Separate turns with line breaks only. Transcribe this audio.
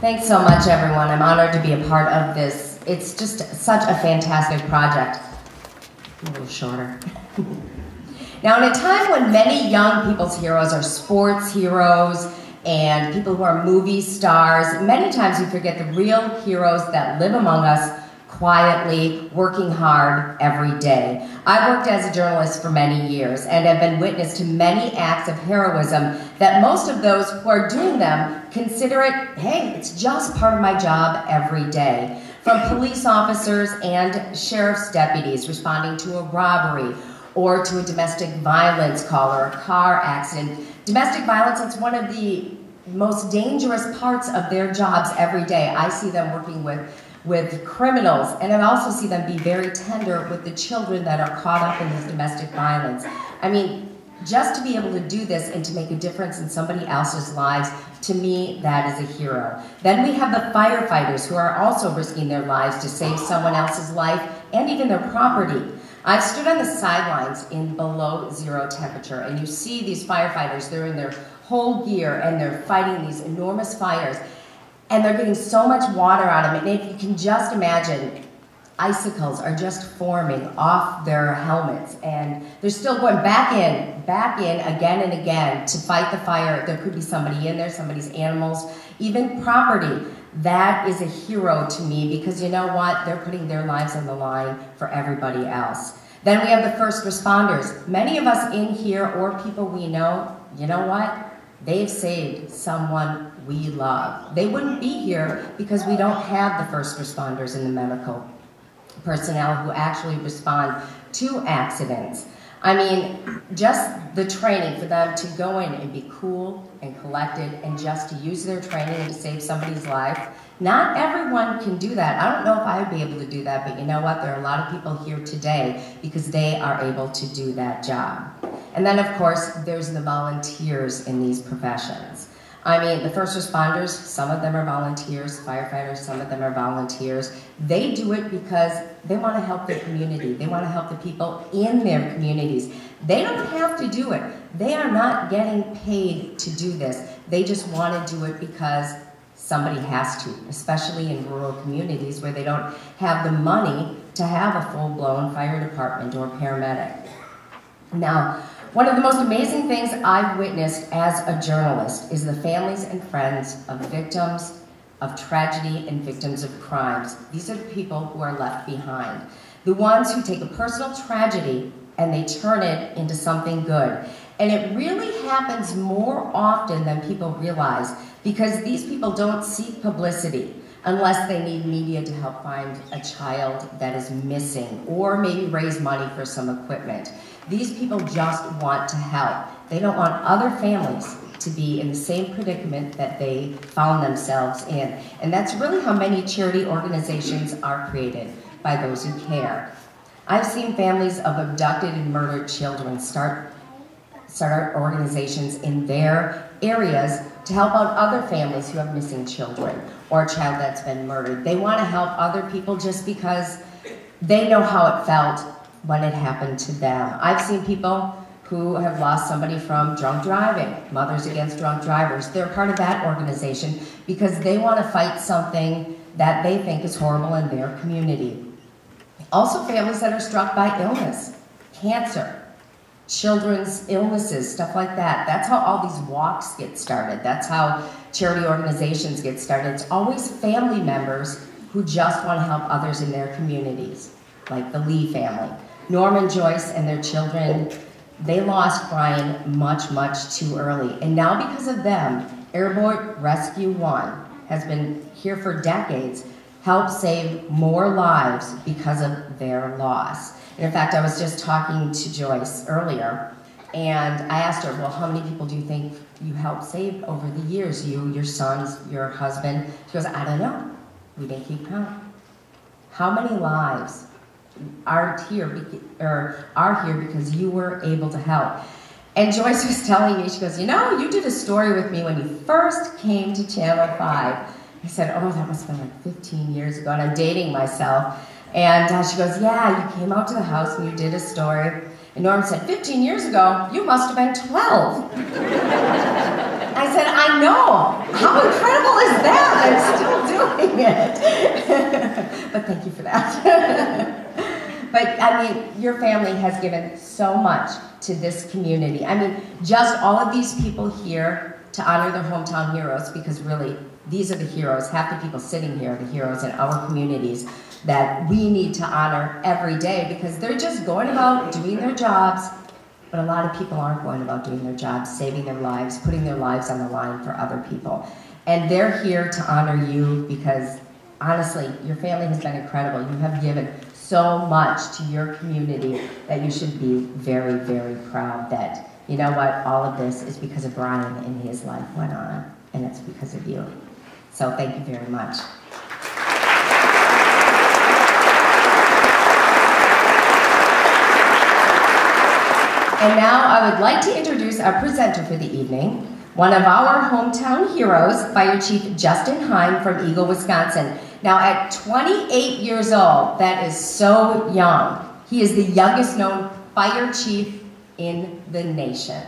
Thanks so much, everyone. I'm honored to be a part of this. It's just such a fantastic project. A little shorter. Now, in a time when many young people's heroes are sports heroes and people who are movie stars, many times we forget the real heroes that live among us quietly, working hard every day. I've worked as a journalist for many years and have been witness to many acts of heroism that most of those who are doing them consider it, hey, it's just part of my job every day. From police officers and sheriff's deputies responding to a robbery or to a domestic violence call or a car accident. Domestic violence is one of the most dangerous parts of their jobs every day. I see them working with criminals, and I also see them be very tender with the children that are caught up in this domestic violence. I mean, just to be able to do this and to make a difference in somebody else's lives, to me, that is a hero. Then we have the firefighters who are also risking their lives to save someone else's life and even their property. I've stood on the sidelines in below zero temperature, and you see these firefighters, they're in their whole gear and they're fighting these enormous fires. And they're getting so much water out of it. And if you can just imagine, icicles are just forming off their helmets. And they're still going back in again and again to fight the fire. There could be somebody in there, somebody's animals, even property. That is a hero to me because you know what? They're putting their lives on the line for everybody else. Then we have the first responders. Many of us in here or people we know, you know what? They've saved someone we love. They wouldn't be here because we don't have the first responders and the medical personnel who actually respond to accidents. I mean, just the training for them to go in and be cool and collected and just to use their training to save somebody's life. Not everyone can do that. I don't know if I would be able to do that, but you know what? There are a lot of people here today because they are able to do that job. And then, of course, there's the volunteers in these professions. I mean, the first responders, some of them are volunteers, firefighters, some of them are volunteers. They do it because they want to help their community. They want to help the people in their communities. They don't have to do it. They are not getting paid to do this. They just want to do it because somebody has to, especially in rural communities where they don't have the money to have a full-blown fire department or paramedic. Now, one of the most amazing things I've witnessed as a journalist is the families and friends of victims of tragedy and victims of crimes. These are the people who are left behind. The ones who take a personal tragedy and they turn it into something good. And it really happens more often than people realize because these people don't seek publicity unless they need media to help find a child that is missing or maybe raise money for some equipment. These people just want to help. They don't want other families to be in the same predicament that they found themselves in. And that's really how many charity organizations are created, by those who care. I've seen families of abducted and murdered children start organizations in their areas to help out other families who have missing children or a child that's been murdered. They want to help other people just because they know how it felt when it happened to them. I've seen people who have lost somebody from drunk driving, Mothers Against Drunk Drivers. They're part of that organization because they want to fight something that they think is horrible in their community. Also families that are struck by illness, cancer, children's illnesses, stuff like that. That's how all these walks get started. That's how charity organizations get started. It's always family members who just want to help others in their communities, like the Lee family. Norm and Joyce and their children, they lost Brian much, much too early. And now because of them, Airborne Rescue 1 has been here for decades, helped save more lives because of their loss. And in fact, I was just talking to Joyce earlier, and I asked her, well, how many people do you think you helped save over the years? You, your sons, your husband? She goes, I don't know. We didn't keep count. How many lives are here because you were able to help? And Joyce was telling me, she goes, you know, you did a story with me when you first came to Channel 5. I said, oh, that must have been like 15 years ago, and I'm dating myself. And she goes, yeah, you came out to the house and you did a story. And Norm said, 15 years ago, you must have been 12. I said, I know. How incredible is that? I'm yet. But thank you for that. But I mean, your family has given so much to this community. I mean, just all of these people here to honor their hometown heroes, because really, these are the heroes. Half the people sitting here are the heroes in our communities that we need to honor every day, because they're just going about doing their jobs, but a lot of people aren't going about doing their jobs, saving their lives, putting their lives on the line for other people. And they're here to honor you because, honestly, your family has been incredible. You have given so much to your community that you should be very, very proud that, you know what, all of this is because of Brian and his life went on, and it's because of you. So thank you very much. And now I would like to introduce our presenter for the evening, one of our hometown heroes, Fire Chief Justin Heim from Eagle, Wisconsin. Now at 28 years old, that is so young. He is the youngest known fire chief in the nation.